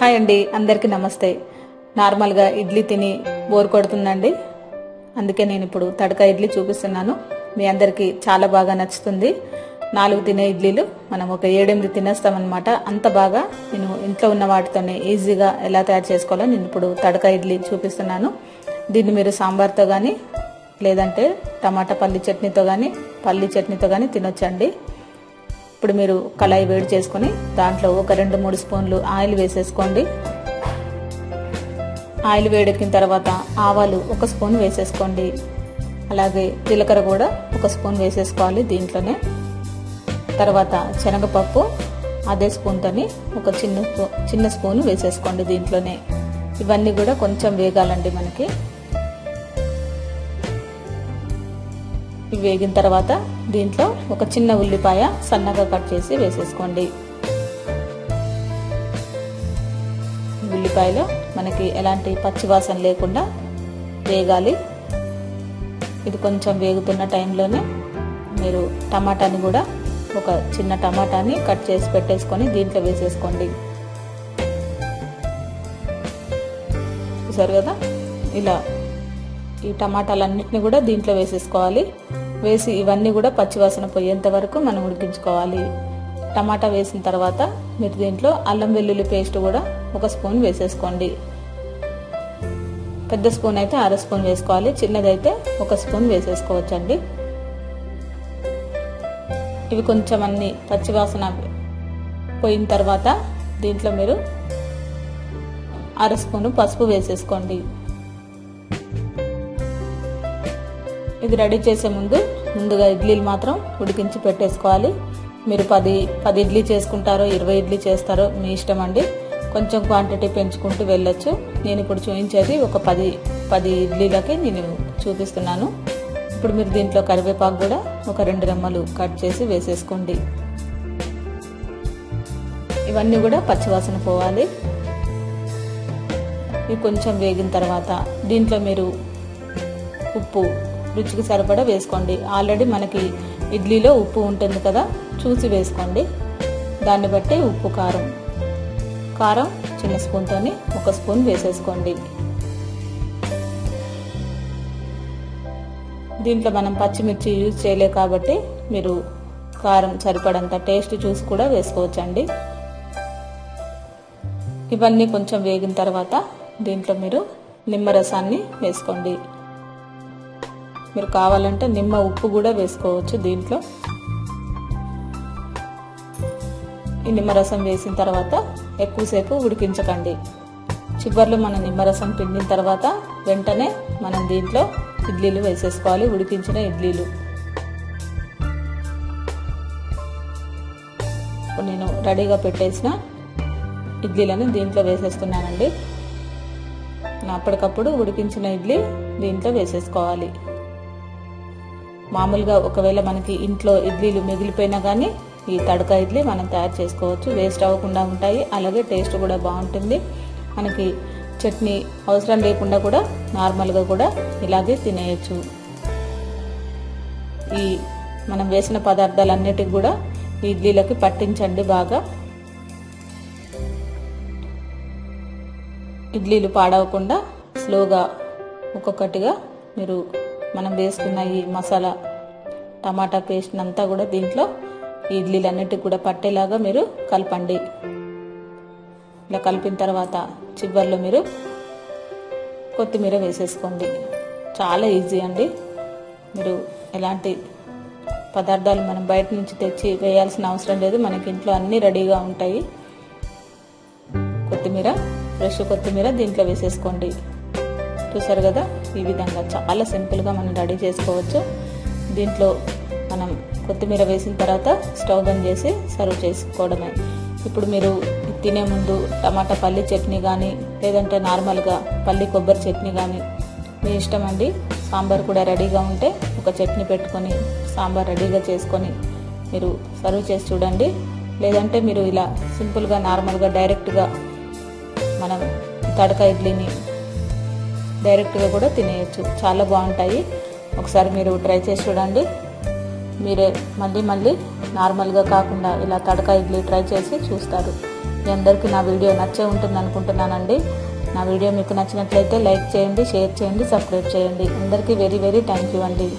Hi అండి, అందరికీ నమస్తే. నార్మల్గా ఇడ్లీ తిని బోర్ కొడుతుందండి. అందుకే నేను ఇప్పుడు తడక ఇడ్లీ చూపిస్తున్నాను. మీ అందరికీ చాలా బాగా నచ్చుతుంది. 4 తినే ఇడ్లీలు మనం ఒక 7-8 తినేస్తామన్నమాట. అంత బాగా నేను ఇంట్లో ఉన్న వాటితోనే ఈజీగా ఎలా తయారు చేసుకోవాలో నేను ఇప్పుడు తడక ఇడ్లీ చూపిస్తున్నాను. దీన్ని మీరు సాంబార్తో కానీ లేదంటే టమాటా పల్లి చట్నీతో కానీ తినొచ్చండి. ఇప్పుడు మీరు కళాయి వేడి చేసుకొని దాంట్లో ఒక 2-3 స్పూన్లు ఆయిల్ వేసేసుకోండి. ఆయిల్ వేడెక్కిన తర్వాత ఆవాలు 1 స్పూన్ వేసేసుకోండి. అలాగే జీలకర్ర కూడా 1 స్పూన్ వేసేసుకోవాలి దీంట్లోనే. తర్వాత శనగపప్పు అదే స్పూన్తోని ఒక చిన్న స్పూన్ వేసేసుకోండి దీంట్లోనే. ఇవన్నీ కూడా కొంచెం వేగాలండి మనకి. ఇవి వేగిన తర్వాత దీంట్లో ఒక చిన్న ఉల్లిపాయ సన్నగా కట్ చేసి వేసేసుకోండి. ఉల్లిపాయలో మనకి ఎలాంటి పచ్చివాసన లేకుండా వేగాలి. ఇది కొంచెం వేగుతున్న టైంలోనే మీరు టమాటాని కూడా ఒక చిన్న టమాటాని కట్ చేసి పెట్టేసుకొని దీంట్లో వేసేసుకోండి. చూసారు కదా, ఇలా ఈ టమాటాలన్నిటిని కూడా దీంట్లో వేసేసుకోవాలి. వేసి ఇవన్నీ కూడా పచ్చివాసన పోయేంత వరకు మనం ఉడికించుకోవాలి. టమాటా వేసిన తర్వాత మీరు దీంట్లో అల్లం వెల్లుల్లి పేస్ట్ కూడా 1 స్పూన్ వేసేసుకోండి. పెద్ద స్పూన్ అయితే 1/2 స్పూన్ వేసుకోవాలి, చిన్నదైతే 1 స్పూన్ వేసేసుకోవచ్చండి. ఇవి కొంచెం అన్ని పచ్చివాసన పోయిన తర్వాత దీంట్లో మీరు 1/2 స్పూన్ పసుపు వేసేసుకోండి. ఇది రెడీ చేసే ముందుగా ఇడ్లీలు మాత్రం ఉడికించి పెట్టేసుకోవాలి. మీరు 10 ఇడ్లీ చేసుకుంటారో 20 ఇడ్లీ చేస్తారో మీ ఇష్టం అండి. కొంచెం క్వాంటిటీ పెంచుకుంటూ వెళ్ళొచ్చు. నేను ఇప్పుడు చూపించేది ఒక 10 ఇడ్లీలకి నేను చూపిస్తున్నాను. ఇప్పుడు మీరు దీంట్లో కరివేపాకు కూడా ఒక 2 రెమ్మలు కట్ చేసి వేసేసుకోండి. ఇవన్నీ కూడా పచ్చివాసన పోవాలి. ఇవి కొంచెం వేగిన తర్వాత దీంట్లో మీరు ఉప్పు రుచికి సరిపడా వేసుకోండి. ఆల్రెడీ మనకి ఇడ్లీలో ఉప్పు ఉంటుంది కదా, చూసి వేసుకోండి. దాన్ని బట్టి ఉప్పు కారం చిన్న స్పూన్తోని 1 స్పూన్ వేసేసుకోండి. దీంట్లో మనం పచ్చిమిర్చి యూజ్ చేయలే కాబట్టి మీరు కారం సరిపడంత టేస్ట్ చూసి కూడా వేసుకోవచ్చండి. ఇవన్నీ కొంచెం వేగిన తర్వాత దీంట్లో మీరు నిమ్మరసాన్ని వేసుకోండి. మీరు కావాలంటే నిమ్మ ఉప్పు కూడా వేసుకోవచ్చు దీంట్లో. ఈ నిమ్మరసం వేసిన తర్వాత ఎక్కువసేపు ఉడికించకండి. చివర్లో మనం నిమ్మరసం పిండిన తర్వాత వెంటనే మనం దీంట్లో ఇడ్లీలు వేసేసుకోవాలి, ఉడికించిన ఇడ్లీలు. ఇప్పుడు నేను రెడీగా పెట్టేసిన ఇడ్లీలను దీంట్లో వేసేస్తున్నానండి. అప్పటికప్పుడు ఉడికించిన ఇడ్లీ దీంట్లో వేసేసుకోవాలి. మామూలుగా ఒకవేళ మనకి ఇంట్లో ఇడ్లీలు మిగిలిపోయినా కానీ ఈ తడక ఇడ్లీ మనం తయారు చేసుకోవచ్చు. వేస్ట్ అవ్వకుండా ఉంటాయి, అలాగే టేస్ట్ కూడా బాగుంటుంది. మనకి చట్నీ అవసరం లేకుండా కూడా నార్మల్గా కూడా ఇలాగే తినేయచ్చు. ఈ మనం వేసిన పదార్థాలన్నిటికి కూడా ఇడ్లీలకి పట్టించండి బాగా. ఇడ్లీలు పాడవకుండా స్లోగా ఒక్కొక్కటిగా మీరు మనం వేసుకున్న ఈ మసాలా టమాటా పేస్ట్ అంతా కూడా దీంట్లో ఇడ్లీలన్నిటికి కూడా పట్టేలాగా మీరు కలపండి. ఇలా కలిపిన తర్వాత చివర్లో మీరు కొత్తిమీర వేసేసుకోండి. చాలా ఈజీ అండి. మీరు ఎలాంటి పదార్థాలు మనం బయట నుంచి తెచ్చి వేయాల్సిన అవసరం లేదు, మనకి ఇంట్లో అన్నీ రెడీగా ఉంటాయి. ఫ్రెష్ కొత్తిమీర దీంట్లో వేసేసుకోండి. చూసారు కదా, ఈ విధంగా చాలా సింపుల్గా మనం రెడీ చేసుకోవచ్చు. దీంట్లో మనం కొత్తిమీర వేసిన తర్వాత స్టవ్ బంద్ చేసి సర్వ్ చేసుకోవడమే. ఇప్పుడు మీరు తినే ముందు టమాటా పల్లి చట్నీ కానీ లేదంటే నార్మల్గా పల్లి కొబ్బరి చట్నీ కానీ మీ ఇష్టం అండి. సాంబార్ కూడా రెడీగా ఉంటే ఒక చట్నీ పెట్టుకొని సాంబార్ రెడీగా చేసుకొని మీరు సర్వ్ చేసి చూడండి. లేదంటే మీరు ఇలా సింపుల్గా నార్మల్గా డైరెక్ట్గా మనం తడక ఇడ్లీని డైరెక్ట్గా కూడా తినేయచ్చు. చాలా బాగుంటాయి. ఒకసారి మీరు ట్రై చేసి చూడండి. మీరే మళ్ళీ నార్మల్గా కాకుండా ఇలా తడక ఇడ్లీ ట్రై చేసి చూస్తారు. మీ అందరికీ నా వీడియో నచ్చే ఉంటుంది అనుకుంటున్నానండి. నా వీడియో మీకు నచ్చినట్లయితే లైక్ చేయండి, షేర్ చేయండి, సబ్స్క్రైబ్ చేయండి. అందరికీ వెరీ థ్యాంక్ యూ అండి.